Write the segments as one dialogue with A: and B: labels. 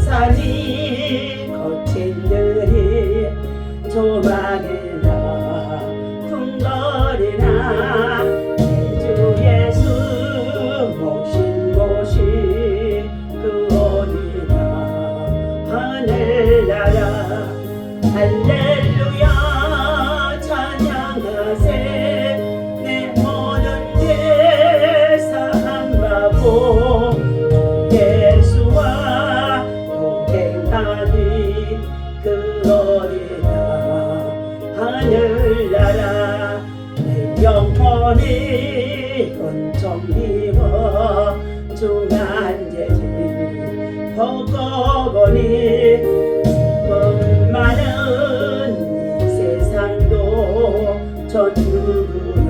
A: 산이 거친 들이 조망이나 궁궐이나 내 주 예수 모신 곳이 그 어디나 하늘나라 할렐루야 찬양하세 내 모든 죄 사함받고 예수와 동행하니 그 어디나 하늘나라 내 영혼이 은총 입어 중한죄지 벗고보니 많은 이 세상도 전부로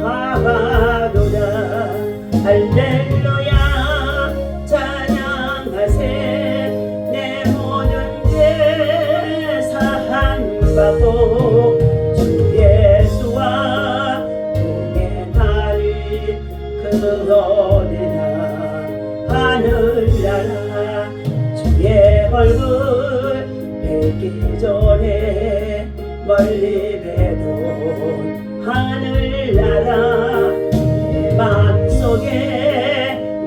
A: 하바도다 할렐루야 찬양하세 내 모든 죄 사함받고 주 예수와 동행하리 그 어디나 하늘나라 주의 얼굴 뵙기 전에 멀리 뵈도 하늘나라 내 맘속에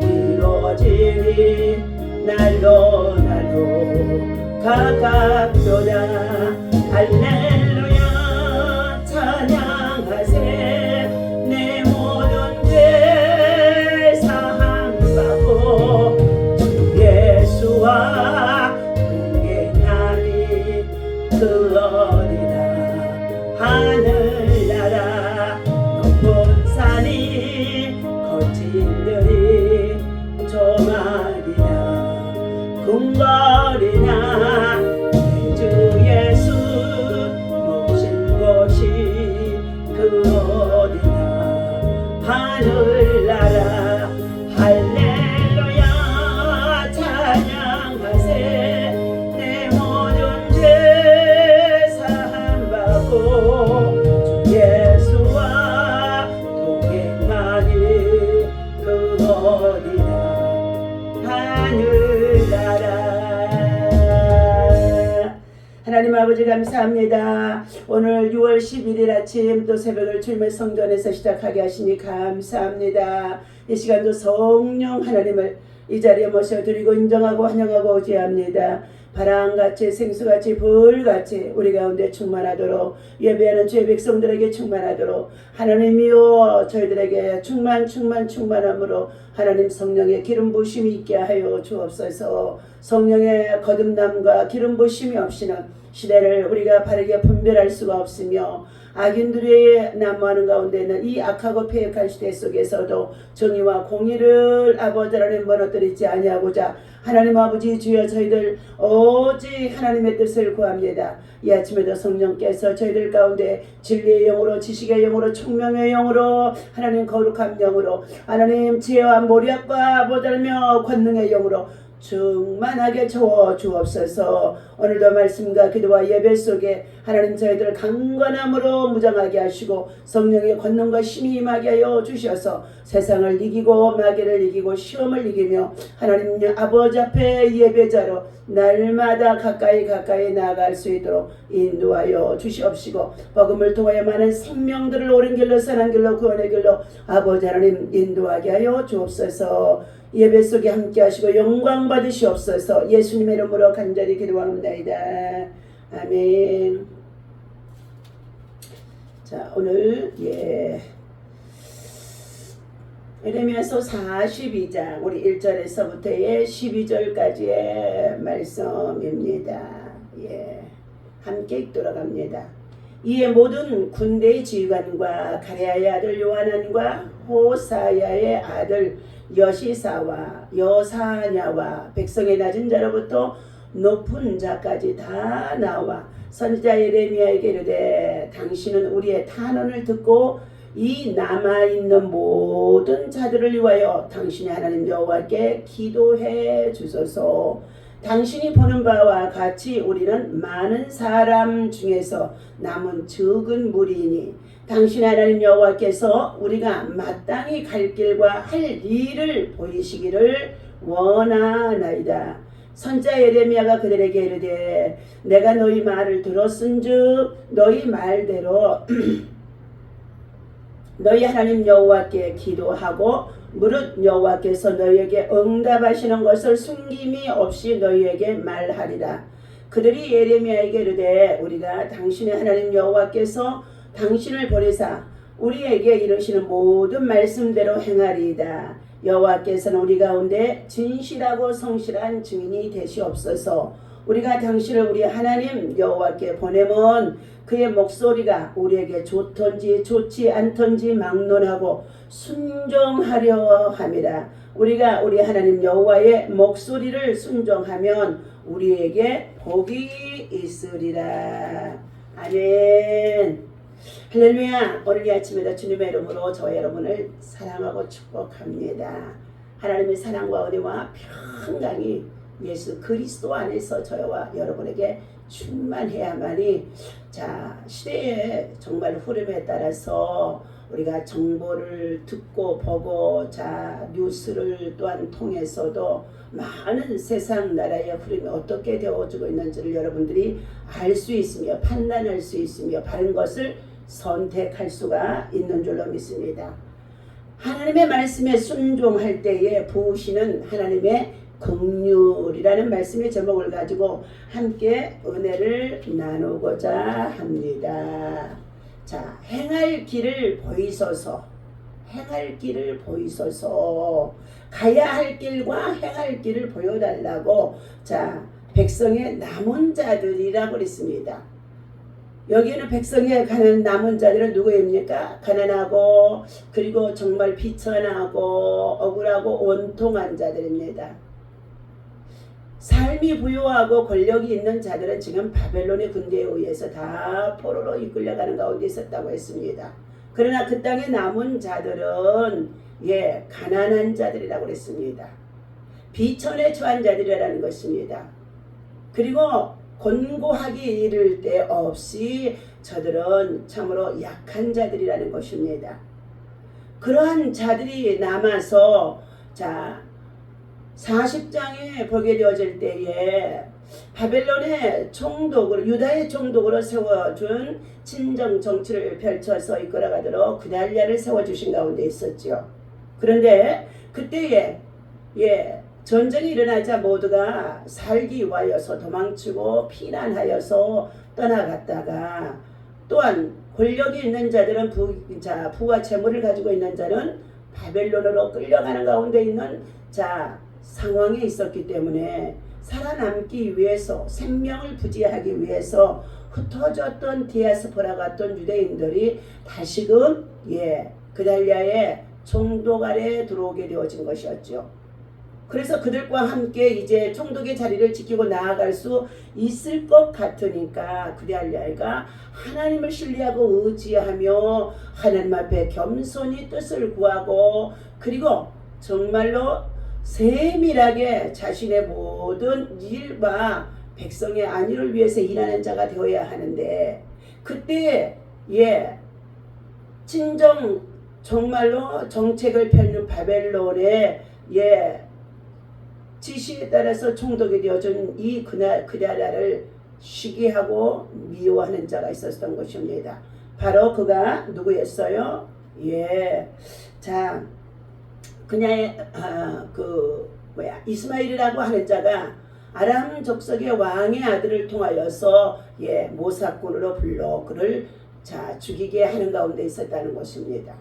A: 이루어지니 날로 가깝도다 할렐루야 찬양하세 내 모든 죄 사함받고 주 예수와 동행하니 그 어디나 하늘나라 높은 산이 거친 들이 조망이나 궁궐이나 내 주 예수 모신 곳이 그 어디나 하늘나라 할렐루야 찬양하세 내 모든 죄 사함받고 주 예수와 동행하니 그 어디나 하늘나라 하나님 아버지 감사합니다. 오늘 6월 11일 아침 또 새벽을 주님의 성전에서 시작하게 하시니 감사합니다. 이 시간도 성령 하나님을 이 자리에 모셔드리고 인정하고 환영하고 오지합니다. 바람같이 생수같이 불같이 우리 가운데 충만하도록 예배하는 주의 백성들에게 충만하도록 하나님이여 저희들에게 충만함으로 하나님 성령의 기름 부으심이 있게 하여 주옵소서. 성령의 거듭남과 기름 부으심이 없이는 시대를 우리가 바르게 분별할 수가 없으며 악인들이 난무하는 가운데는 이 악하고 패역한 시대 속에서도 정의와 공의를 아버지 하나님 무너뜨리지 아니하고자 하나님 아버지 주여 저희들 오직 하나님의 뜻을 구합니다. 이 아침에도 성령께서 저희들 가운데 진리의 영으로 지식의 영으로 총명의 영으로 하나님 거룩한 영으로 하나님 지혜와 모략과 아버지며 권능의 영으로 충만하게 채워 주옵소서. 오늘도 말씀과 기도와 예배 속에 하나님 저희들을 강건함으로 무장하게 하시고 성령의 권능과 힘이 임하게 하여 주셔서 세상을 이기고 마귀를 이기고 시험을 이기며 하나님 아버지 앞에 예배자로 날마다 가까이 나아갈 수 있도록 인도하여 주시옵시고 복음을 통하여 많은 생명들을 옳은 길로 선한 길로 구원의 길로 아버지 하나님 인도하게 하여 주옵소서. 예배 속에 함께 하시고 영광 받으시옵소서. 예수님의 이름으로 간절히 기도합니다. 아멘. 자, 오늘 에레미야서 42장 우리 1절에서부터의 12절까지의 말씀입니다. 함께 읽도록 합니다. 이에 모든 군대의 지휘관과 가레아의 아들 요하난과 호사야의 아들 여시사와 여사냐와 백성의 낮은 자로부터 높은 자까지 다 나와 선지자 예레미야에게 이르되 당신은 우리의 탄원을 듣고 이 남아있는 모든 자들을 위하여 당신의 하나님 여호와께 기도해 주소서. 당신이 보는 바와 같이 우리는 많은 사람 중에서 남은 적은 무리이니 당신의 하나님 여호와께서 우리가 마땅히 갈 길과 할 일을 보이시기를 원하나이다. 선자 예레미야가 그들에게 이르되 내가 너희 말을 들었은즉 너희 말대로 너희 하나님 여호와께 기도하고 무릇 여호와께서 너희에게 응답하시는 것을 숨김이 없이 너희에게 말하리라. 그들이 예레미야에게 이르되 우리가 당신의 하나님 여호와께서 당신을 보내사 우리에게 이르시는 모든 말씀대로 행하리이다. 여호와께서는 우리 가운데 진실하고 성실한 증인이 되시옵소서. 우리가 당신을 우리 하나님 여호와께 보내면 그의 목소리가 우리에게 좋던지 좋지 않던지 막론하고 순종하려 함이라. 우리가 우리 하나님 여호와의 목소리를 순종하면 우리에게 복이 있으리라. 아멘. 할렐루야. 오늘 이 아침에도 주님의 이름으로 저와 여러분을 사랑하고 축복합니다. 하나님의 사랑과 은혜와 평강이 예수 그리스도 안에서 저와 여러분에게 충만해야만이 시대의 정말 흐름에 따라서 우리가 정보를 듣고 보고 뉴스를 또한 통해서도 많은 세상 나라의 흐름이 어떻게 되어지고 있는지를 여러분들이 알 수 있으며 판단할 수 있으며 바른 것을 선택할 수가 있는 줄로 믿습니다. 하나님의 말씀에 순종할 때에 부으시는 하나님의 긍휼이라는 말씀의 제목을 가지고 함께 은혜를 나누고자 합니다. 행할 길을 보이소서. 행할 길을 보이소서. 가야 할 길과 행할 길을 보여달라고 백성의 남은 자들이라고 그랬습니다. 여기에는 백성에 가는 남은 자들은 누구입니까? 가난하고 그리고 정말 비천하고 억울하고 원통한 자들입니다. 삶이 부유하고 권력이 있는 자들은 지금 바벨론의 군대에 의해서 다 포로로 이끌려가는 가운데 있었다고 했습니다. 그러나 그 땅에 남은 자들은 가난한 자들이라고 그랬습니다. 비천에 처한 자들이라는 것입니다. 그리고 곤고하기 이를 데 없이 저들은 참으로 약한 자들이라는 것입니다. 그러한 자들이 남아서 40장에 보게 되어질 때에 바벨론의 총독으로 유다의 총독으로 세워준 친정 정치를 펼쳐서 이끌어가도록 그달랴를 세워주신 가운데 있었죠. 그런데 그때에 전쟁이 일어나자 모두가 살기 위하여서 도망치고 피난하여서 떠나갔다가 또한 권력이 있는 자들은 부와 재물을 가지고 있는 자는 바벨론으로 끌려가는 가운데 있는 상황에 있었기 때문에 살아남기 위해서 생명을 부지하기 위해서 흩어졌던 디아스포라 같은 유대인들이 다시금 그달랴의 총독 아래에 들어오게 되어진 것이었죠. 그래서 그들과 함께 이제 총독의 자리를 지키고 나아갈 수 있을 것 같으니까 그달랴가 하나님을 신뢰하고 의지하며 하나님 앞에 겸손히 뜻을 구하고 그리고 정말로 세밀하게 자신의 모든 일과 백성의 안위를 위해서 일하는 자가 되어야 하는데 그때 친정 정말로 정책을 펴는 바벨론의 지시에 따라서 총독이 되어준 이 그달랴를 시기하고 미워하는 자가 있었던 것입니다. 바로 그가 누구였어요? 그녀의 이스마엘이라고 하는 자가 아람 족속의 왕의 아들을 통하여서 모사꾼으로 불러 그를 죽이게 하는 가운데 있었다는 것입니다.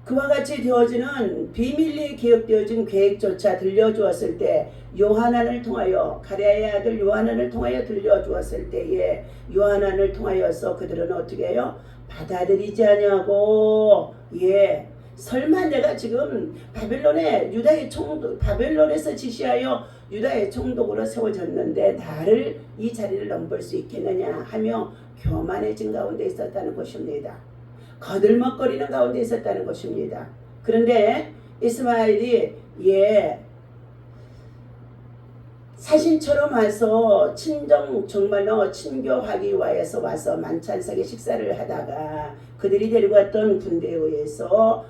A: 그와 같이 되어지는 비밀리에 기억되어진 계획조차 들려주었을 때 요하난을 통하여 가랴의 아들 요하난을 통하여 들려주었을 때에 요하난을 통하여서 그들은 어떻게 해요? 받아들이지 않냐고 설마 내가 지금 바벨론에서 지시하여 유다의 총독으로 세워졌는데 나를 이 자리를 넘볼 수 있겠느냐 하며 교만해진 가운데 있었다는 것입니다. 거들먹거리는 가운데 있었다는 것입니다. 그런데 이스마엘이 사신처럼 와서 정말로 친교하기 위해서 와서 만찬석에 식사를 하다가 그들이 데리고 왔던 군대에 의해서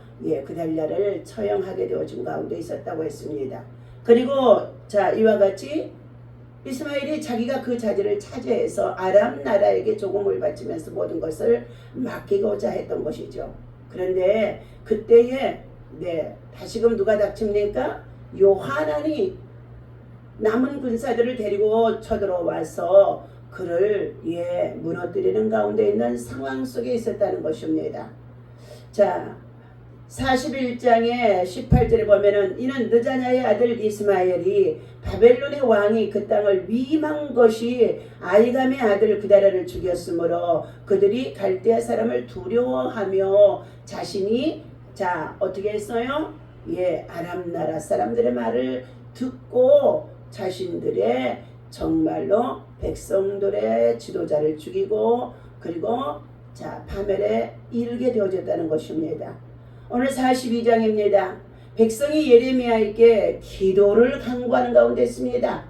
A: 그달랴를 처형하게 되어진 가운데 있었다고 했습니다. 그리고 자 이와 같이 이스마엘이 자기가 그 자리를 차지해서 아람 나라에게 조공을 바치면서 모든 것을 맡기고자 했던 것이죠. 그런데 그때에 다시금 누가 닥칩니까? 요하난이 남은 군사들을 데리고 쳐들어와서 그를 무너뜨리는 가운데 있는 상황 속에 있었다는 것입니다. 자 41장의 18절에 보면은 이는 느자냐의 아들 이스마엘이 바벨론의 왕이 그 땅을 위임한 것이 아이감의 아들 그다라를 죽였으므로 그들이 갈대아 사람을 두려워하며 자신이 어떻게 했어요? 아람 나라 사람들의 말을 듣고 자신들의 정말로 백성들의 지도자를 죽이고 그리고 파멸에 이르게 되어졌다는 것입니다. 오늘 42장입니다. 백성이 예레미야에게 기도를 간구하는 가운데 있습니다.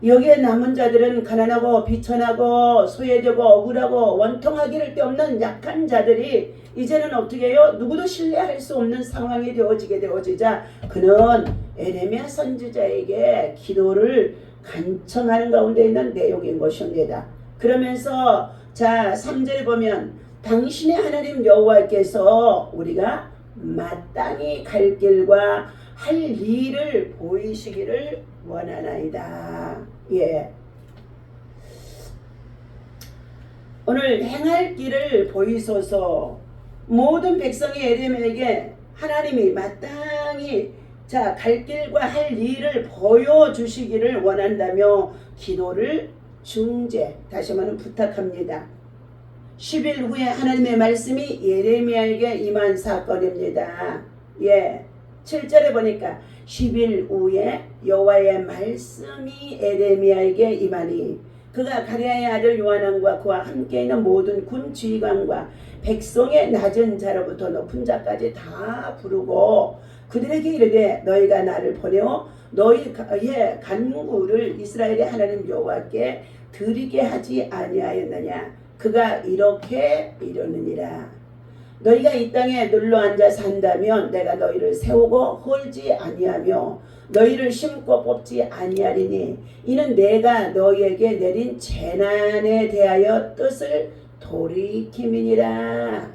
A: 여기에 남은 자들은 가난하고 비천하고 소외되고 억울하고 원통하기를 데 없는 약한 자들이 이제는 어떻게 해요? 누구도 신뢰할 수 없는 상황이 되어지자 그는 예레미야 선지자에게 기도를 간청하는 가운데 있는 내용인 것입니다. 그러면서 3절에 보면 당신의 하나님 여호와께서 우리가 마땅히 갈 길과 할 일을 보이시기를 원하나이다. 오늘 행할 길을 보이소서. 모든 백성이 예레미야에게 하나님이 마땅히 갈 길과 할 일을 보여주시기를 원한다며 기도를 다시 말하면 부탁합니다. 10일 후에 하나님의 말씀이 예레미야에게 임한 사건입니다. 7절에 보니까 10일 후에 여호와의 말씀이 예레미야에게 임하니 그가 가랴의 아들 요하난과 그와 함께 있는 모든 군 지휘관과 백성의 낮은 자로부터 높은 자까지 다 부르고 그들에게 이르되 너희가 나를 보내어 너희의 간구를 이스라엘의 하나님 여호와께 드리게 하지 아니하였느냐. 그가 이렇게 이르느니라. 너희가 이 땅에 눌러 앉아 산다면 내가 너희를 세우고 헐지 아니하며 너희를 심고 뽑지 아니하리니 이는 내가 너희에게 내린 재난에 대하여 뜻을 돌이킴이니라.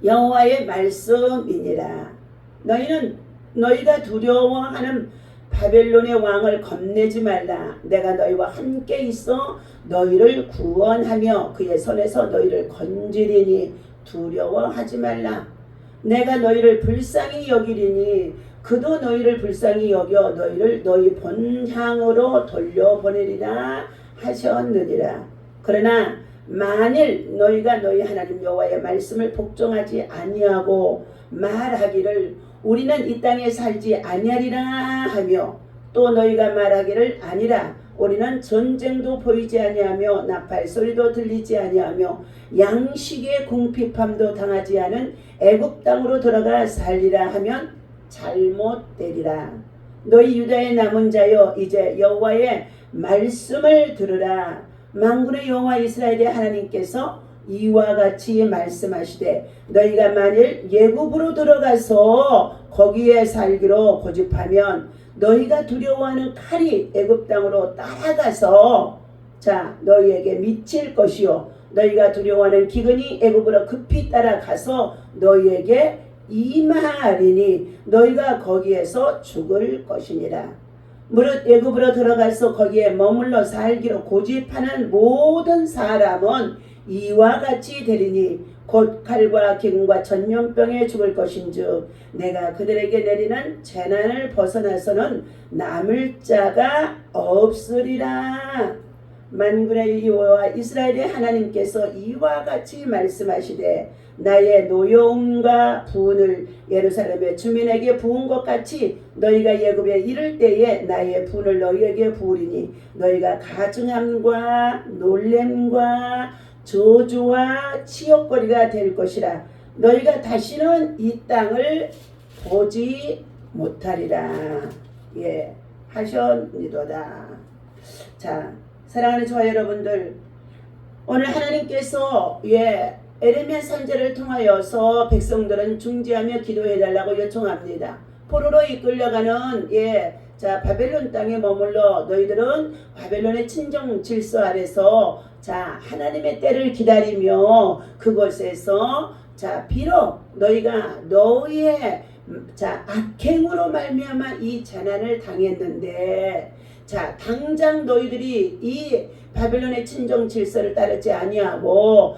A: 여호와의 말씀이니라. 너희가 두려워하는 바벨론의 왕을 겁내지 말라. 내가 너희와 함께 있어 너희를 구원하며 그의 손에서 너희를 건지리니 두려워하지 말라. 내가 너희를 불쌍히 여기리니 그도 너희를 불쌍히 여겨 너희를 너희 본향으로 돌려보내리라 하셨느니라. 그러나 만일 너희가 너희 하나님 여호와의 말씀을 복종하지 아니하고 말하기를 우리는 이 땅에 살지 아니하리라 하며 또 너희가 말하기를 아니라 우리는 전쟁도 보이지 아니하며 나팔 소리도 들리지 아니하며 양식의 궁핍함도 당하지 않은 애굽 땅으로 돌아가 살리라 하면 잘못되리라. 너희 유다의 남은 자여 이제 여호와의 말씀을 들으라. 만군의 여호와 이스라엘의 하나님께서 이와 같이 말씀하시되 너희가 만일 예굽으로 들어가서 거기에 살기로 고집하면 너희가 두려워하는 칼이 애굽 땅으로 따라가서 너희에게 미칠 것이요 너희가 두려워하는 기근이 애굽으로 급히 따라가서 너희에게 임하리니 너희가 거기에서 죽을 것이니라. 무릇 애굽으로 들어가서 거기에 머물러 살기로 고집하는 모든 사람은 이와 같이 되리니 곧 칼과 기근과 전염병에 죽을 것인즉 내가 그들에게 내리는 재난을 벗어나서는 남을 자가 없으리라. 만군의 여호와 이스라엘의 하나님께서 이와 같이 말씀하시되 나의 노여움과 분을 예루살렘의 주민에게 부은 것 같이 너희가 예굽에 이를 때에 나의 분을 너희에게 부으리니 너희가 가증함과 놀램과 저주와 치욕거리가 될 것이라. 너희가 다시는 이 땅을 보지 못하리라. 하셨니도다. 사랑하는 저와 여러분들, 오늘 하나님께서 예레미야 선지자를 통하여서 백성들은 중지하며 기도해달라고 요청합니다. 포로로 이끌려가는 자 바벨론 땅에 머물러 너희들은 바벨론의 친정 질서 아래서 자 하나님의 때를 기다리며 그곳에서 자 비록 너희가 너희의 자 악행으로 말미암아 이 재난을 당했는데 자 당장 너희들이 이 바벨론의 친정 질서를 따르지 아니하고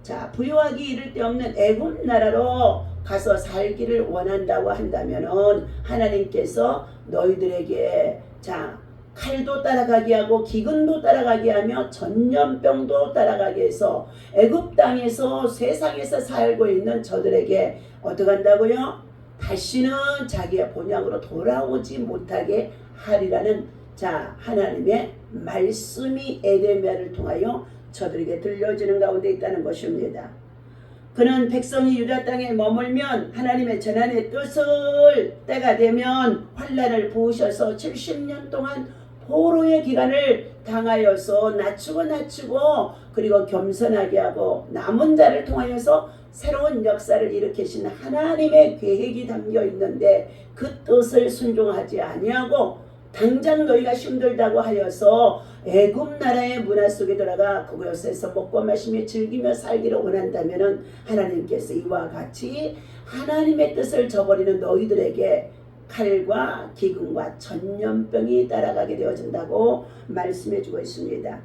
A: 자 부유하기 이를 데 없는 애굽 나라로 가서 살기를 원한다고 한다면은 하나님께서 너희들에게 자 칼도 따라가게 하고 기근도 따라가게 하며 전염병도 따라가게 해서 애굽 땅에서 세상에서 살고 있는 저들에게 어떻게 한다고요? 다시는 자기의 본향으로 돌아오지 못하게 하리라는 자 하나님의 말씀이 에레미야를 통하여 저들에게 들려지는 가운데 있다는 것입니다. 그는 백성이 유다 땅에 머물면 하나님의 재난의 뜻을 때가 되면 환난을 부으셔서 70년 동안 포로의 기간을 당하여서 낮추고 그리고 겸손하게 하고 남은 자를 통하여서 새로운 역사를 일으키신 하나님의 계획이 담겨 있는데 그 뜻을 순종하지 아니하고 당장 너희가 힘들다고 하여서 애굽 나라의 문화 속에 들어가 그곳에서 먹고 마시며 즐기며 살기를 원한다면 하나님께서 이와 같이 하나님의 뜻을 저버리는 너희들에게 칼과 기근과 전염병이 따라가게 되어진다고 말씀해주고 있습니다.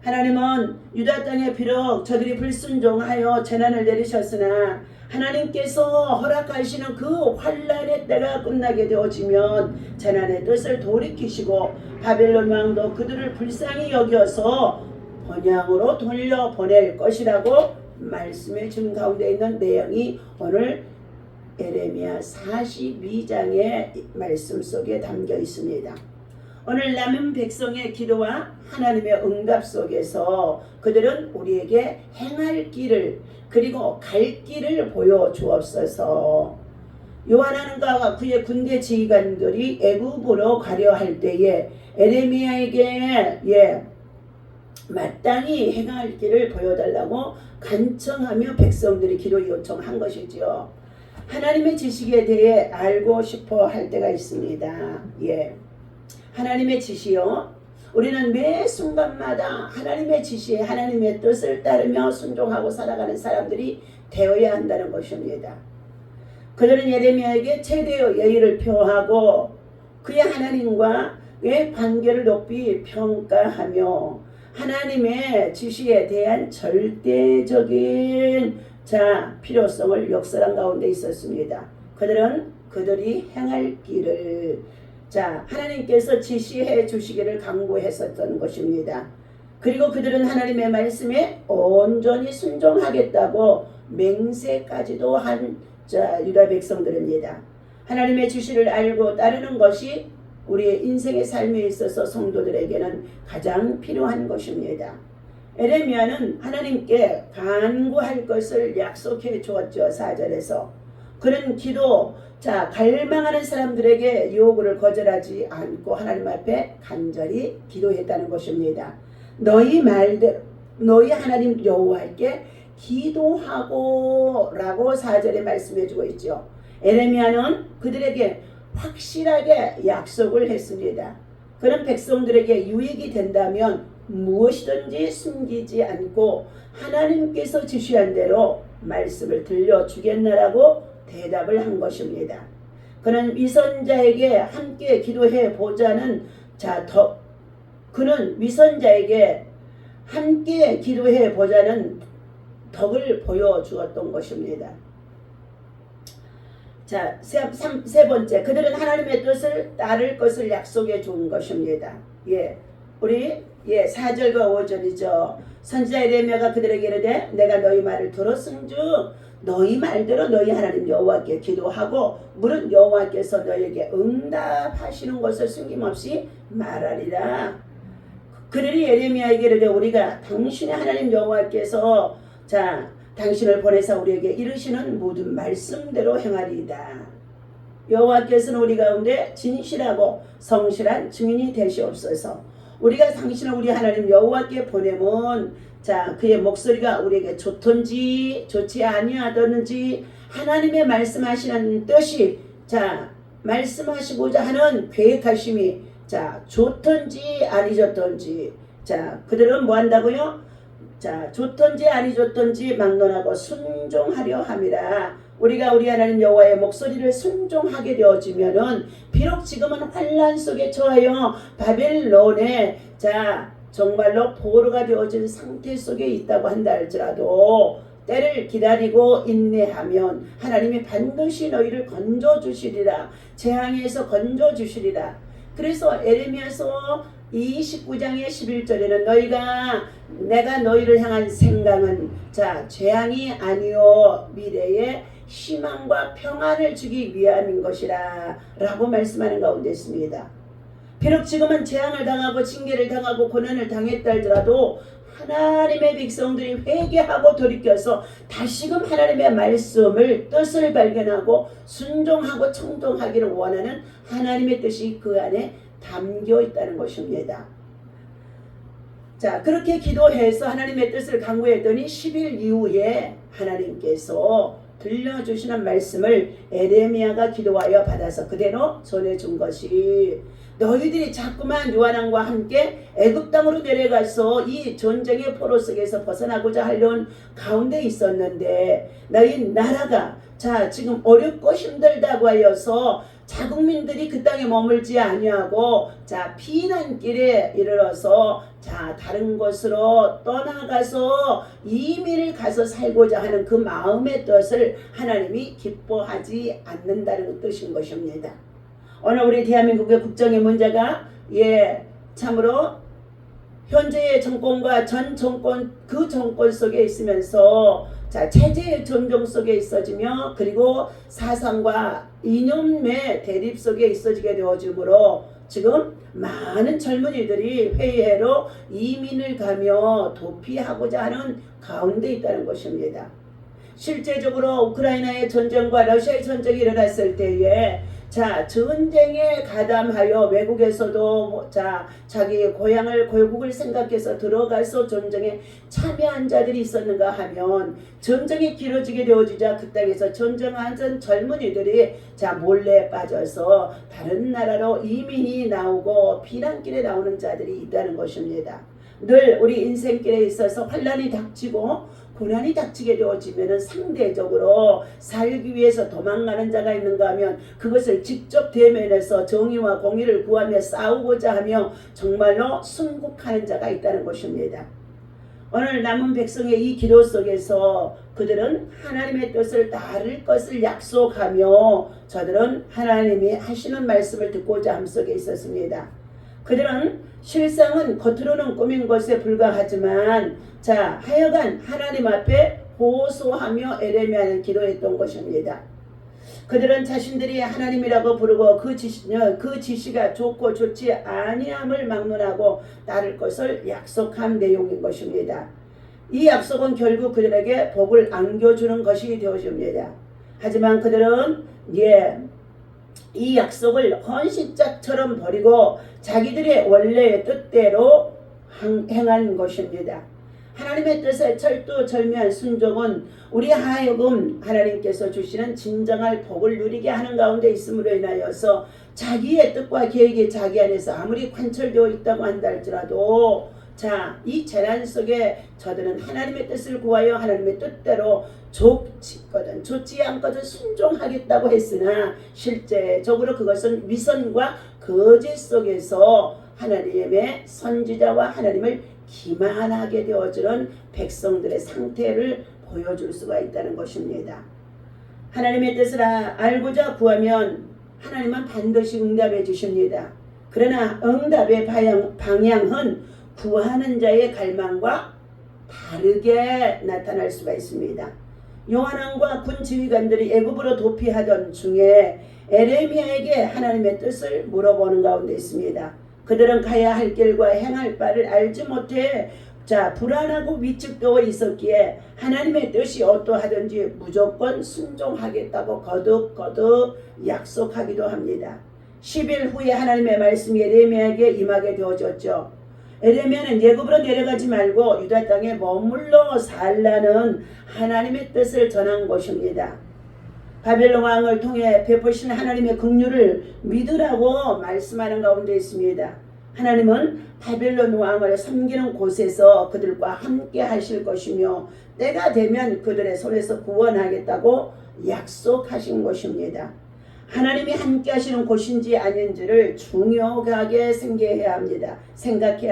A: 하나님은 유다 땅에 비록 저들이 불순종하여 재난을 내리셨으나 하나님께서 허락하시는 그 환난의 때가 끝나게 되어지면 재난의 뜻을 돌이키시고 바벨론 왕도 그들을 불쌍히 여겨서 번향으로 돌려보낼 것이라고 말씀해 준 가운데 있는 내용이 오늘 에레미야 42장의 말씀 속에 담겨 있습니다. 오늘 남은 백성의 기도와 하나님의 응답 속에서 그들은 우리에게 행할 길을 그리고 갈 길을 보여주옵소서. 요한하는가 그의 군대 지휘관들이 애굽으로 가려 할 때에 에레미야에게 마땅히 행할 길을 보여달라고 간청하며 백성들이 기도 요청한 것이지요. 하나님의 지식에 대해 알고 싶어 할 때가 있습니다. 하나님의 지시요. 우리는 매 순간마다 하나님의 지시에 하나님의 뜻을 따르며 순종하고 살아가는 사람들이 되어야 한다는 것입니다. 그들은 예레미야에게 최대의 예의를 표하고 그의 하나님과의 관계를 높이 평가하며 하나님의 지시에 대한 절대적인 필요성을 역설한 가운데 있었습니다. 그들이 행할 길을 하나님께서 지시해 주시기를 강구했었던 것입니다. 그리고 그들은 하나님의 말씀에 온전히 순종하겠다고 맹세까지도 한 유다 백성들입니다. 하나님의 지시를 알고 따르는 것이 우리의 인생의 삶에 있어서 성도들에게는 가장 필요한 것입니다. 에레미야는 하나님께 간구할 것을 약속해 주었죠. 4절에서 그는 기도 갈망하는 사람들에게 요구를 거절하지 않고 하나님 앞에 간절히 기도했다는 것입니다. 너희 하나님 여호와께 기도하고 라고 4절에 말씀해주고 있죠. 에레미야는 그들에게 확실하게 약속을 했습니다. 그런 백성들에게 유익이 된다면 무엇이든지 숨기지 않고 하나님께서 지시한 대로 말씀을 들려주겠나라고 대답을 한 것입니다. 그는 위선자에게 함께 기도해 보자는 덕을 보여주었던 것입니다. 세 번째, 그들은 하나님의 뜻을 따를 것을 약속해 준 것입니다. 우리 4절과 5절이죠. 선지자 에레미야가 그들에게 이르되 내가 너희 말을 들었은즉 너희 말대로 너희 하나님 여호와께 기도하고 물은 여호와께서 너희에게 응답하시는 것을 숨김없이 말하리라. 그들이 에레미야에게 이르되 우리가 당신의 하나님 여호와께서 당신을 보내사 우리에게 이르시는 모든 말씀대로 행하리이다. 여호와께서는 우리 가운데 진실하고 성실한 증인이 되시옵소서. 우리가 당신을 우리 하나님 여호와께 보내면 그의 목소리가 우리에게 좋든지 좋지 아니하든지 하나님의 말씀하시는 뜻이 자 말씀하시고자 하는 계획하심이 자 좋든지 아니 좋든지 자 그들은 뭐 한다고요? 자 좋든지 아니 좋든지 막론하고 순종하려 함이라. 우리가 우리 하나님 여호와의 목소리를 순종하게 되어지면은 비록 지금은 환난 속에 처하여 바벨론에 자 정말로 포로가 되어진 상태 속에 있다고 한다 할지라도 때를 기다리고 인내하면 하나님이 반드시 너희를 건져주시리라. 재앙에서 건져주시리라. 그래서 에레미야서 29장의 11절에는 내가 너희를 향한 생각은 자 재앙이 아니요 미래에 희망과 평안을 주기 위함인 것이라 라고 말씀하는 가운데 있습니다. 비록 지금은 재앙을 당하고 징계를 당하고 고난을 당했다 할지라도 하나님의 백성들이 회개하고 돌이켜서 다시금 하나님의 말씀을 뜻을 발견하고 순종하고 청종하기를 원하는 하나님의 뜻이 그 안에 담겨 있다는 것입니다. 자 그렇게 기도해서 하나님의 뜻을 간구했더니 10일 이후에 하나님께서 들려주시는 말씀을 에레미야가 기도하여 받아서 그대로 전해준 것이 너희들이 자꾸만 요한왕과 함께 애굽 땅으로 내려가서 이 전쟁의 포로 속에서 벗어나고자 하려는 가운데 있었는데 너희 나라가 자 지금 어렵고 힘들다고 하여서 자국민들이 그 땅에 머물지 아니하고 자 피난길에 이르러서 자 다른 곳으로 떠나가서 이민을 가서 살고자 하는 그 마음의 뜻을 하나님이 기뻐하지 않는다는 뜻인 것입니다. 오늘 우리 대한민국의 국정의 문제가 참으로 현재의 정권과 전 정권 그 정권 속에 있으면서 자 체제의 전종 속에 있어지며 그리고 사상과 이념의 대립 속에 있어지게 되어지므로 지금 많은 젊은이들이 회의로 이민을 가며 도피하고자 하는 가운데 있다는 것입니다. 실제적으로 우크라이나의 전쟁과 러시아의 전쟁이 일어났을 때에 자 전쟁에 가담하여 외국에서도 자 자기 고국을 생각해서 들어가서 전쟁에 참여한 자들이 있었는가 하면 전쟁이 길어지게 되어지자 그 땅에서 전쟁하던 젊은이들이 자 몰래 빠져서 다른 나라로 이민이 나오고 피난길에 나오는 자들이 있다는 것입니다. 늘 우리 인생길에 있어서 환난이 닥치고 고난이 닥치게 되어지면 상대적으로 살기 위해서 도망가는 자가 있는가 하면 그것을 직접 대면해서 정의와 공의를 구하며 싸우고자 하며 정말로 순국하는 자가 있다는 것입니다. 오늘 남은 백성의 이 기도 속에서 그들은 하나님의 뜻을 따를 것을 약속하며 저들은 하나님이 하시는 말씀을 듣고자 함 속에 있었습니다. 그들은 실상은 겉으로는 꾸민 것에 불과하지만 자 하여간 하나님 앞에 호소하며 에레미야는 기도했던 것입니다. 그들은 자신들이 하나님이라고 부르고 그 지시가 좋고 좋지 아니함을 막론하고 따를 것을 약속한 내용인 것입니다. 이 약속은 결국 그들에게 복을 안겨주는 것이 되어집니다. 하지만 그들은 이 약속을 헌신짝처럼 버리고 자기들의 원래의 뜻대로 행한 것입니다. 하나님의 뜻에 철두철미한 순종은 우리 하여금 하나님께서 주시는 진정한 복을 누리게 하는 가운데 있음으로 인하여서 자기의 뜻과 계획이 자기 안에서 아무리 관철되어 있다고 한다 할지라도 자, 이 재난 속에 저들은 하나님의 뜻을 구하여 하나님의 뜻대로 좋거든 좋지 않거든 순종하겠다고 했으나 실제적으로 그것은 위선과 거짓 속에서 하나님의 선지자와 하나님을 기만하게 되어지는 백성들의 상태를 보여줄 수가 있다는 것입니다. 하나님의 뜻을 알고자 구하면 하나님은 반드시 응답해 주십니다. 그러나 응답의 방향은 구하는 자의 갈망과 다르게 나타날 수가 있습니다. 요한왕과 군 지휘관들이 애굽으로 도피하던 중에 에레미야에게 하나님의 뜻을 물어보는 가운데 있습니다. 그들은 가야 할 길과 행할 바를 알지 못해 불안하고 위축되어 있었기에 하나님의 뜻이 어떠하든지 무조건 순종하겠다고 거듭 약속하기도 합니다. 10일 후에 하나님의 말씀이 에레미야에게 임하게 되어졌죠. 에레미야는 애굽으로 내려가지 말고 유다 땅에 머물러 살라는 하나님의 뜻을 전한 것입니다. 바벨론 왕을 통해 베푸신 하나님의 긍휼을 믿으라고 말씀하는 가운데 있습니다. 하나님은 바벨론 왕을 섬기는 곳에서 그들과 함께 하실 것이며 때가 되면 그들의 손에서 구원하겠다고 약속하신 것입니다. 하나님이 함께 하시는 곳인지 아닌지를 중요하게 생각해야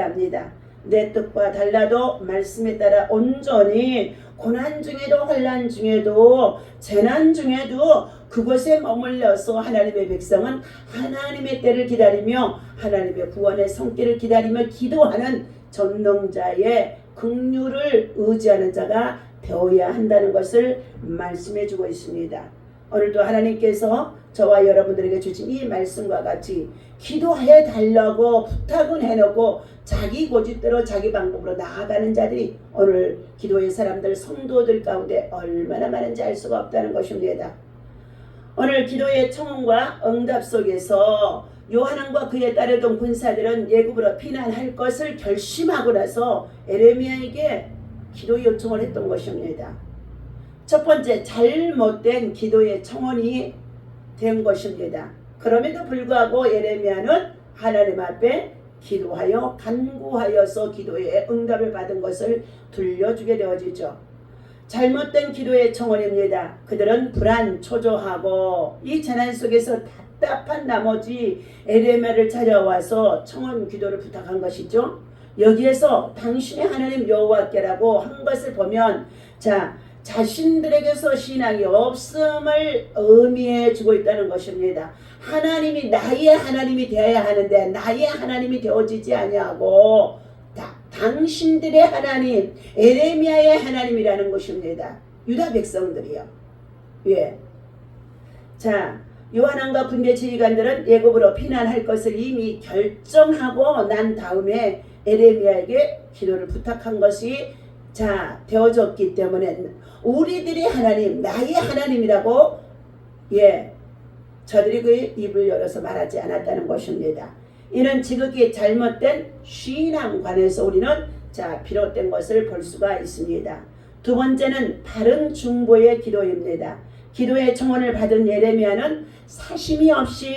A: 합니다. 내 뜻과 달라도 말씀에 따라 온전히 고난 중에도 환난 중에도 재난 중에도 그곳에 머물러서 하나님의 백성은 하나님의 때를 기다리며 하나님의 구원의 손길을 기다리며 기도하는 전능자의 긍휼을 의지하는 자가 되어야 한다는 것을 말씀해 주고 있습니다. 오늘도 하나님께서 저와 여러분들에게 주신 이 말씀과 같이 기도해 달라고 부탁은 해놓고 자기 고집대로 자기 방법으로 나아가는 자들이 오늘 기도의 사람들 성도들 가운데 얼마나 많은지 알 수가 없다는 것입니다. 오늘 기도의 청원과 응답 속에서 요한왕과 그에 따르던 군사들은 예굽으로 피난할 것을 결심하고 나서 에레미야에게 기도 요청을 했던 것입니다. 첫 번째, 잘못된 기도의 청원이 된 것입니다. 그럼에도 불구하고 예레미야는 하나님 앞에 기도하여 간구하여서 기도에 응답을 받은 것을 들려주게 되어지죠. 잘못된 기도의 청원입니다. 그들은 불안, 초조하고 이 재난 속에서 답답한 나머지 에레미야를 찾아와서 청원 기도를 부탁한 것이죠. 여기에서 당신의 하나님 여호와께라고 한 것을 보면 자신들에게서 신앙이 없음을 의미해 주고 있다는 것입니다. 하나님이 나의 하나님이 되어야 하는데 나의 하나님이 되어지지 아니하고 당신들의 하나님, 에레미야의 하나님이라는 것입니다. 유다 백성들이요. 예. 요한왕과 군대 지휘관들은 예굽으로 피난할 것을 이미 결정하고 난 다음에 에레미야에게 기도를 부탁한 것이 되어졌기 때문에 우리들의 하나님, 나의 하나님이라고 저들이 그 입을 열어서 말하지 않았다는 것입니다. 이는 지극히 잘못된 신앙관에서 우리는 비롯된 것을 볼 수가 있습니다. 두 번째는 바른 중보의 기도입니다. 기도의 청원을 받은 예레미야는 사심이 없이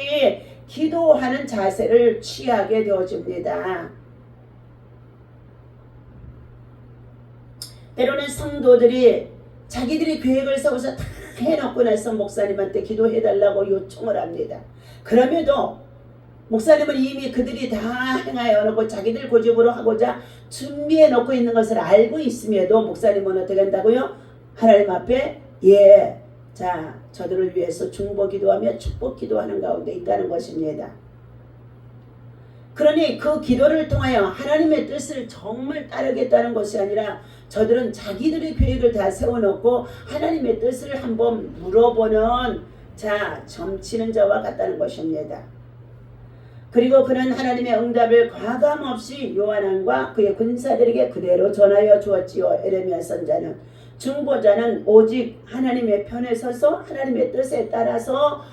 A: 기도하는 자세를 취하게 되어집니다. 때로는 성도들이 자기들이 계획을 세워서 다 해놓고 나서 목사님한테 기도해달라고 요청을 합니다. 그럼에도 목사님은 이미 그들이 다 행하여 놓고 자기들 고집으로 하고자 준비해 놓고 있는 것을 알고 있음에도 목사님은 어떻게 한다고요? 하나님 앞에 저들을 위해서 중보 기도하며 축복 기도하는 가운데 있다는 것입니다. 그러니 그 기도를 통하여 하나님의 뜻을 정말 따르겠다는 것이 아니라 저들은 자기들의 계획을 다 세워놓고 하나님의 뜻을 한번 물어보는 점치는 자와 같다는 것입니다. 그리고 그는 하나님의 응답을 과감없이 요한왕과 그의 군사들에게 그대로 전하여 주었지요. 에레미야 선자는 중보자는 오직 하나님의 편에 서서 하나님의 뜻에 따라서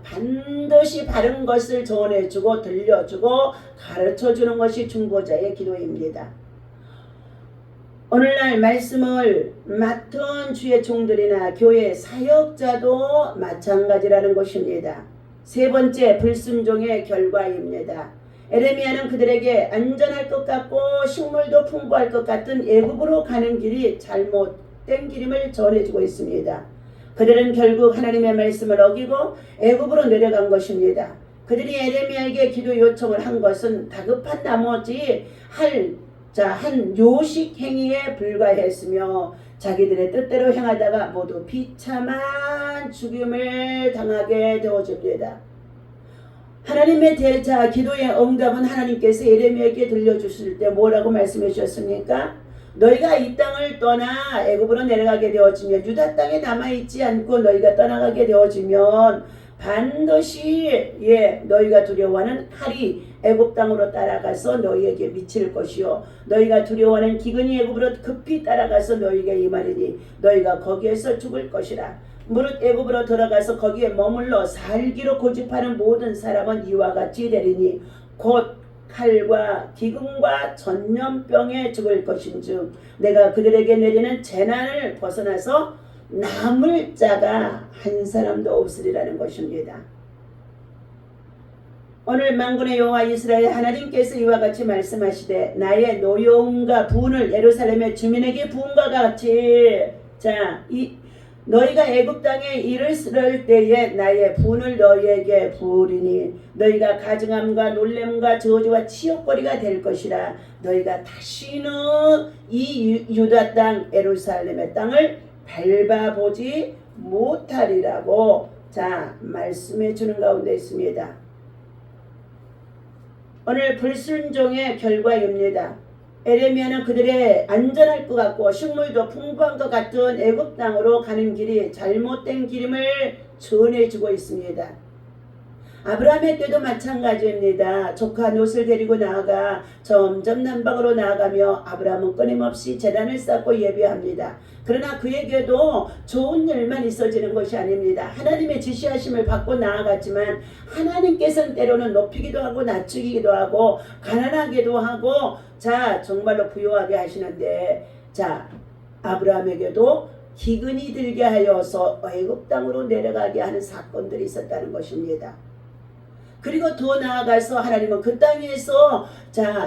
A: 반드시 바른 것을 전해주고 들려주고 가르쳐주는 것이 중보자의 기도입니다. 오늘날 말씀을 맡은 주의 종들이나 교회 사역자도 마찬가지라는 것입니다. 세 번째, 불순종의 결과입니다. 에레미야는 그들에게 안전할 것 같고 식물도 풍부할 것 같은 애굽으로 가는 길이 잘못된 길임을 전해주고 있습니다. 그들은 결국 하나님의 말씀을 어기고 애굽으로 내려간 것입니다. 그들이 에레미야에게 기도 요청을 한 것은 다급한 나머지 한 요식 행위에 불과했으며 자기들의 뜻대로 행하다가 모두 비참한 죽임을 당하게 되어집니다. 하나님의 기도의 응답은 하나님께서 에레미야에게 들려주실 때 뭐라고 말씀해 주셨습니까? 너희가 이 땅을 떠나 애굽으로 내려가게 되어지면 유다 땅에 남아있지 않고 너희가 떠나가게 되어지면 반드시 너희가 두려워하는 칼이 애굽 땅으로 따라가서 너희에게 미칠 것이요 너희가 두려워하는 기근이 애굽으로 급히 따라가서 너희에게 임하리니 너희가 거기에서 죽을 것이라. 무릇 애굽으로 들어가서 거기에 머물러 살기로 고집하는 모든 사람은 이와 같이 되리니 곧 칼과 기근과 전염병에 죽을 것인즉 내가 그들에게 내리는 재난을 벗어나서 남을 자가 한 사람도 없으리라는 것입니다. 오늘 만군의 여호와 이스라엘 하나님께서 이와 같이 말씀하시되 나의 노여움과 분을 예루살렘의 주민에게 부음과 같이 너희가 애굽 땅에 이르를 때에 나의 분을 너희에게 부으리니 너희가 가증함과 놀램과 저주와 치욕거리가 될 것이라. 너희가 다시는 이 유다 땅 예루살렘의 땅을 밟아보지 못하리라고 말씀해 주는 가운데 있습니다. 오늘 불순종의 결과입니다. 에레미야는 그들의 안전할 것 같고 식물도 풍부한 것 같은 애굽 땅으로 가는 길이 잘못된 길임을 전해주고 있습니다. 아브라함의 때도 마찬가지입니다. 조카 롯을 데리고 나아가 점점 남방으로 나아가며 아브라함은 끊임없이 제단을 쌓고 예배합니다. 그러나 그에게도 좋은 일만 있어지는 것이 아닙니다. 하나님의 지시하심을 받고 나아갔지만 하나님께서는 때로는 높이기도 하고 낮추기도 하고 가난하게도 하고 정말로 부유하게 하시는데 아브라함에게도 기근이 들게 하여서 애굽 땅으로 내려가게 하는 사건들이 있었다는 것입니다. 그리고 더 나아가서 하나님은 그 땅에서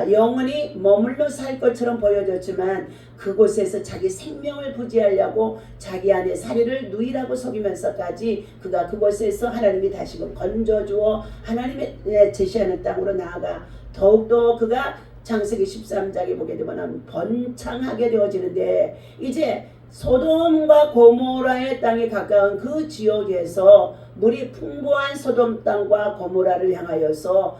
A: 영원히 머물러 살 것처럼 보여졌지만 그곳에서 자기 생명을 부지하려고 자기 안에 사리를 누이라고 속이면서까지 그가 그곳에서 하나님이 다시금 건져주어 하나님의 제시하는 땅으로 나아가 더욱더 그가 창세기 13장에 보게 되면 번창하게 되어지는데 이제 소돔과 고모라의 땅에 가까운 그 지역에서 물이 풍부한 소돔 땅과 고모라를 향하여서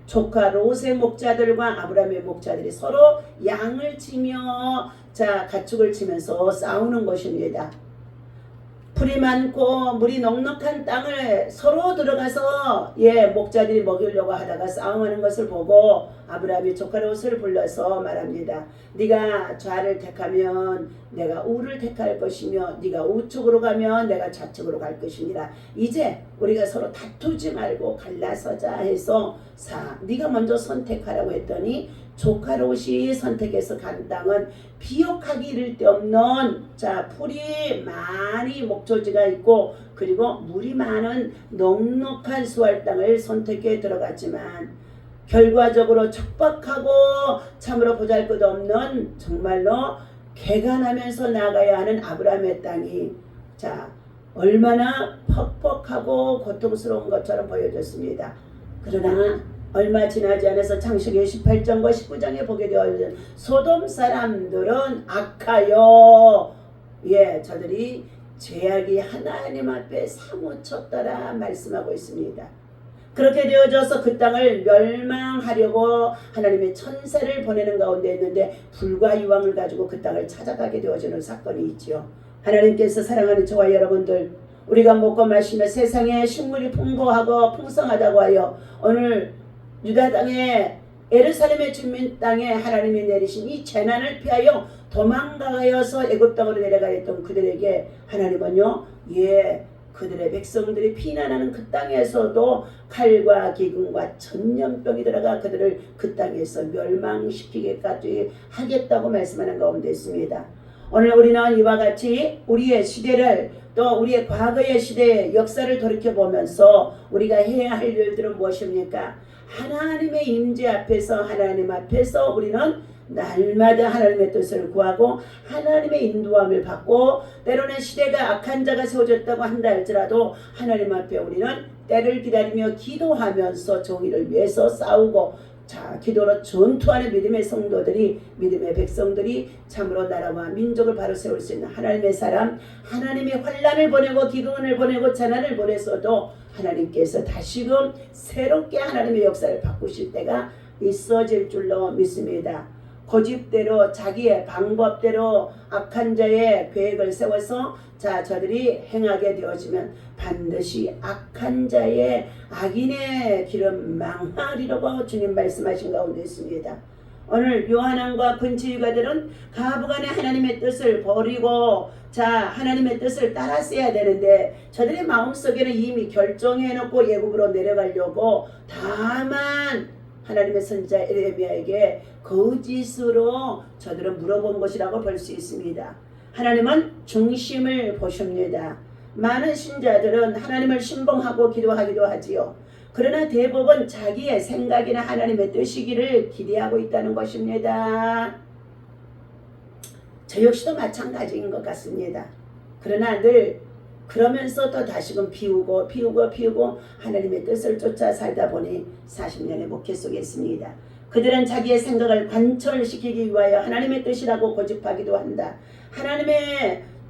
A: 조카 롯의 목자들과 아브라함의 목자들이 서로 양을 치며 가축을 치면서 싸우는 것입니다. 풀이 많고 물이 넉넉한 땅을 서로 들어가서 목자들이 먹이려고 하다가 싸움하는 것을 보고 아브라함이 조카 롯을 불러서 말합니다. 네가 좌를 택하면 내가 우를 택할 것이며 네가 우측으로 가면 내가 좌측으로 갈 것이니라. 이제 우리가 서로 다투지 말고 갈라서자 해서 네가 먼저 선택하라고 했더니 조카 롯이 선택해서 간 땅은 비옥하기 이를 데 없는 풀이 많이 목조지가 있고 그리고 물이 많은 넉넉한 수할 땅을 선택해 들어갔지만 결과적으로 척박하고 참으로 보잘것없는 정말로 개간하면서 나가야 하는 아브라함의 땅이 얼마나 퍽퍽하고 고통스러운 것처럼 보여졌습니다. 그러나 얼마 지나지 않아서 창세기 18장과 19장에 보게 되어진 소돔 사람들은 악하여 저들이 죄악이 하나님 앞에 사무쳤더라 말씀하고 있습니다. 그렇게 되어져서 그 땅을 멸망하려고 하나님의 천사를 보내는 가운데 있는데 불과 이왕을 가지고 그 땅을 찾아가게 되어지는 사건이 있죠. 하나님께서 사랑하는 저와 여러분들, 우리가 먹고 마시며 세상에 식물이 풍부하고 풍성하다고 하여 오늘 유다 땅에 예루살렘의 주민 땅에 하나님이 내리신 이 재난을 피하여 도망가여서 애굽 땅으로 내려가였던 그들에게 하나님은요 그들의 백성들이 피난하는 그 땅에서도 칼과 기근과 전염병이 들어가 그들을 그 땅에서 멸망시키기까지 하겠다고 말씀하는 가운데 있습니다. 오늘 우리는 이와 같이 우리의 시대를 또 우리의 과거의 시대의 역사를 돌이켜보면서 우리가 해야 할 일들은 무엇입니까? 하나님의 임재 앞에서 하나님 앞에서 우리는 날마다 하나님의 뜻을 구하고 하나님의 인도함을 받고 때로는 시대가 악한 자가 세워졌다고 한다 할지라도 하나님 앞에 우리는 때를 기다리며 기도하면서 정의를 위해서 싸우고 기도로 전투하는 믿음의 성도들이 믿음의 백성들이 참으로 나라와 민족을 바로 세울 수 있는 하나님의 사람, 하나님의 환난을 보내고 기근을 보내고 재난을 보내서도 하나님께서 다시금 새롭게 하나님의 역사를 바꾸실 때가 있어질 줄로 믿습니다. 고집대로 자기의 방법대로 악한 자의 계획을 세워서 저들이 행하게 되어지면 반드시 악한 자의 악인의 길은 망하리라고 주님 말씀하신 가운데 있습니다. 오늘 요한왕과 근치유가들은 가부간에 하나님의 뜻을 버리고 하나님의 뜻을 따랐어야 되는데 저들의 마음속에는 이미 결정해놓고 예굽으로 내려가려고 다만 하나님의 선지자 에레미야에게 거짓으로 저들은 물어본 것이라고 볼 수 있습니다. 하나님은 중심을 보십니다. 많은 신자들은 하나님을 신봉하고 기도하기도 하지요. 그러나 대부분 자기의 생각이나 하나님의 뜻이기를 기대하고 있다는 것입니다. 저 역시도 마찬가지인 것 같습니다. 그러나 늘 그러면서 또 다시금 비우고 하나님의 뜻을 쫓아 살다 보니 40년의 목회 속에 있습니다. 그들은 자기의 생각을 관철시키기 위하여 하나님의 뜻이라고 고집하기도 한다.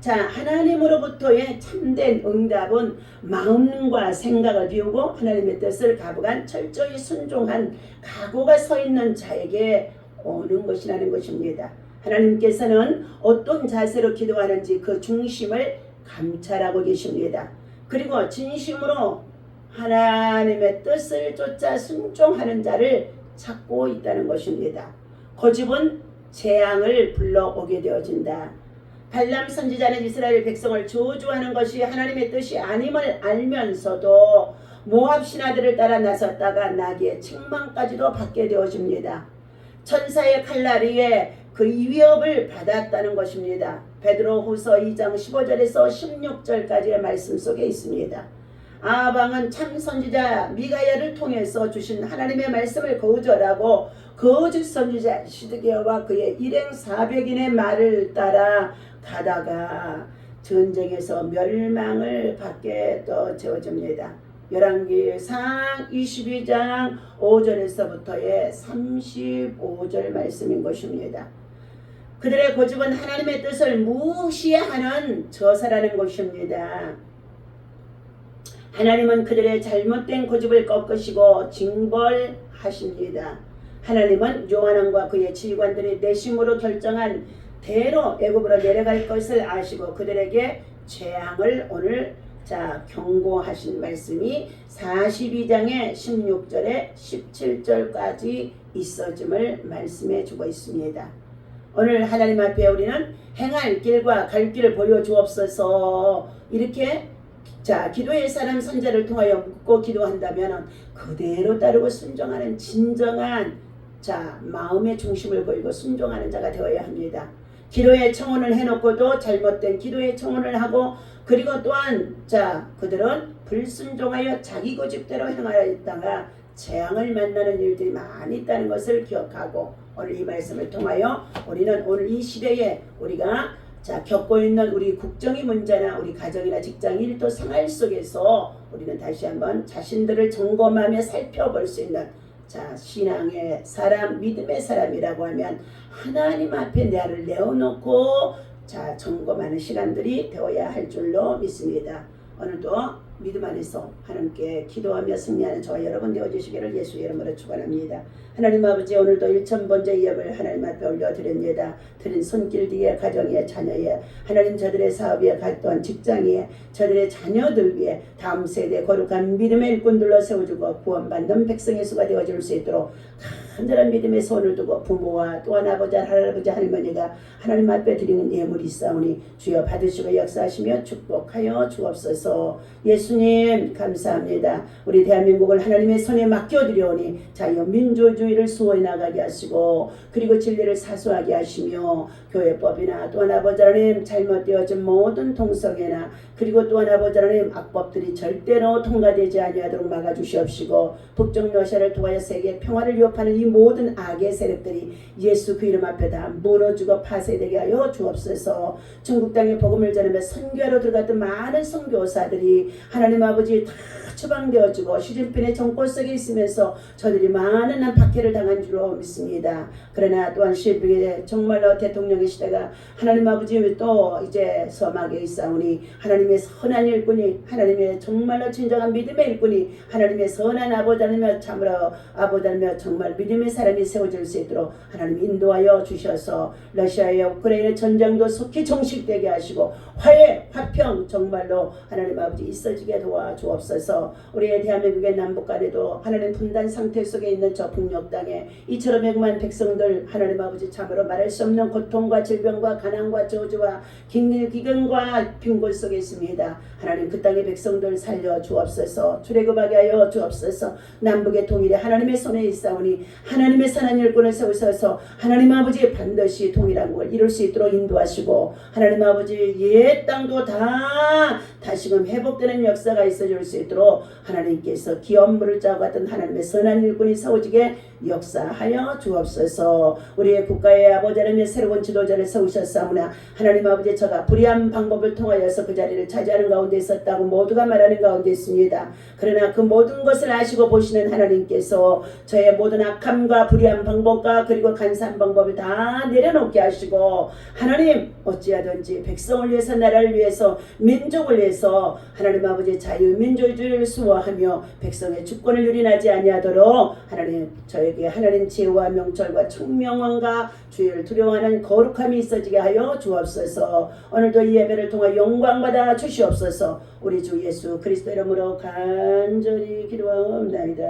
A: 하나님으로부터의 참된 응답은 마음과 생각을 비우고 하나님의 뜻을 가부간 철저히 순종한 각오가 서 있는 자에게 오는 것이라는 것입니다. 하나님께서는 어떤 자세로 기도하는지 그 중심을 감찰하고 계십니다. 그리고 진심으로 하나님의 뜻을 쫓아 순종하는 자를 찾고 있다는 것입니다. 고집은 재앙을 불러오게 되어진다. 발람 선지자는 이스라엘 백성을 저주하는 것이 하나님의 뜻이 아님을 알면서도 모압 신하들을 따라 나섰다가 나귀의 책망까지도 받게 되어집니다. 천사의 칼날에 그 위협을 받았다는 것입니다. 베드로후서 2장 15절에서 16절까지의 말씀 속에 있습니다. 아방은 참 선지자 미가야를 통해서 주신 하나님의 말씀을 거절하고 거짓 선지자 시드기야와 그의 일행 400인의 말을 따라 가다가 전쟁에서 멸망을 받게 되어집니다. 열왕기상 22장 5절에서부터의 35절 말씀인 것입니다. 그들의 고집은 하나님의 뜻을 무시하는 저사라는 것입니다. 하나님은 그들의 잘못된 고집을 꺾으시고 징벌하십니다. 하나님은 요한왕과 그의 지휘관들이 내심으로 결정한 대로 애굽으로 내려갈 것을 아시고 그들에게 재앙을 오늘 경고하신 말씀이 42장의 16절에 17절까지 있어짐을 말씀해 주고 있습니다. 오늘 하나님 앞에 우리는 행할 길과 갈 길을 보여주옵소서 이렇게 기도의 사람 선자를 통하여 묻고 기도한다면 그대로 따르고 순종하는 진정한 마음의 중심을 보이고 순종하는 자가 되어야 합니다. 기도의 청혼을 해놓고도 잘못된 기도의 청혼을 하고 그리고 또한 그들은 불순종하여 자기 고집대로 행하였다가 재앙을 만나는 일들이 많이 있다는 것을 기억하고 오늘 이 말씀을 통하여 우리는 오늘 이 시대에 우리가 겪고 있는 우리 국정의 문제나 우리 가정이나 직장 일도 생활 속에서 우리는 다시 한번 자신들을 점검하며 살펴볼 수 있는 신앙의 사람, 믿음의 사람이라고 하면 하나님 앞에 나를 내어놓고 점검하는 시간들이 되어야 할 줄로 믿습니다. 오늘도 믿음 안에서 하나님께 기도하며 승리하는 저와 여러분 되어주시기를 예수 이름으로 축원합니다. 하나님 아버지 오늘도 1000번째 예배를 하나님 앞에 올려드립니다. 드린 손길 뒤에 가정에 자녀에 하나님 저들의 사업에 또한 직장에 저들의 자녀들 위해 다음 세대 거룩한 믿음의 일꾼들로 세워주고 구원받는 백성의 수가 되어줄 수 있도록 간절한 믿음의 손을 두고 부모와 또한 아버지 할아버지 할머니가 하나님 앞에 드리는 예물이 있사오니 주여 받으시고 역사하시며 축복하여 주옵소서. 예수님 감사합니다. 우리 대한민국을 하나님의 손에 맡겨드려오니 자유 민주주의를 수호해 나가게 하시고 그리고 진리를 사수하게 하시며 교회법이나 또한 아버지 하나님 잘못되어진 모든 동성애나 그리고 또한 아버지 하나님 악법들이 절대로 통과되지 아니하도록 막아주시옵시고 북쪽 러시아를 통하여 세계 평화를 위협하는 이 모든 악의 세력들이 예수 그 이름 앞에 다 무너지고 파쇄되게 하여 주옵소서. 중국 땅에 복음을 전하며 선교하러 들어갔던 많은 선교사들이 하나님 아버지 다 처방되어지고 시진핑의 정권 속에 있으면서 저들이 많은 박해를 당한 줄로 믿습니다. 그러나 또한 시진핑의 정말로 대통령의 시대가 하나님 아버지 또 이제 서막에 있사오니 하나님의 선한 일꾼이 하나님의 정말로 진정한 믿음의 일꾼이 하나님의 선한 아버지 하나님의 참으로 아버지 하나님의 정말 믿음의 사람이 세워질 수 있도록 하나님 인도하여 주셔서 러시아의 우크라이나 전쟁도 속히 종식되게 하시고 화해 화평 정말로 하나님 아버지 있어지게 도와주옵소서. 주옵소서. 우리의 대한민국의 남북 간에도 하나님 분단 상태 속에 있는 저 북녘 땅에 이처럼 백만 백성들 하나님 아버지 참으로 말할 수 없는 고통과 질병과 가난과 저주와 기근과 빈곤 속에 있습니다. 하나님 그 땅의 백성들 살려 주옵소서. 출애굽하게 하여 주옵소서. 남북의 통일이 하나님의 손에 있사오니 하나님의 선한 일꾼을 세우셔서 하나님 아버지 반드시 통일한 걸 이룰 수 있도록 인도하시고 하나님 아버지 옛 땅도 다시금 회복되는 역사가 있어질 수 있도록 하나님께서 기업물을 짜고 같은 하나님의 선한 일꾼이 세워지게 역사하여 주옵소서. 우리의 국가의 아버지 하나님의 새로운 지도자를 세우셨사오나 하나님 아버지 저가 불의한 방법을 통하여서 그 자리를 차지하는 가운데 있었다고 모두가 말하는 가운데 있습니다. 그러나 그 모든 것을 아시고 보시는 하나님께서 저의 모든 악함과 불의한 방법과 그리고 간사한 방법을 다 내려놓게 하시고 하나님 어찌하든지 백성을 위해서 나라를 위해서 민족을 위해서 하나님 아버지 자유민주주의를 수호하며 백성의 주권을 유린하지 아니하도록 하나님 저에게 하나님 지혜와 명철과 총명함과 주의를 두려워하는 거룩함이 있어지게 하여 주옵소서. 오늘도 이 예배를 통해 영광받아 주시옵소서. 우리 주 예수 그리스도 이름으로 간절히 기도하옵나이다.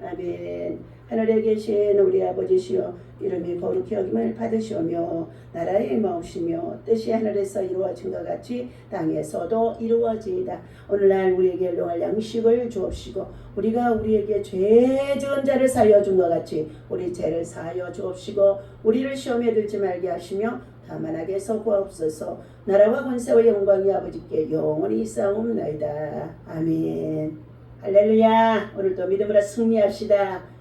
A: 아멘. 하늘에 계신 우리 아버지시여 이름이 거룩히 여김을 받으시오며 나라의 마옵시며 뜻이 하늘에서 이루어진 것 같이 땅에서도 이루어지이다. 오늘날 우리에게 일용할 양식을 주옵시고 우리가 우리에게 죄 지은 자를 사하여 준 것 같이 우리 죄를 사하여 주옵시고 우리를 시험에 들지 말게 하시며 다만하게 해서 구하옵소서. 나라와 권세와 영광이 아버지께 영원히 있사옵나이다. 아멘. 할렐루야. 오늘도 믿음으로 승리합시다.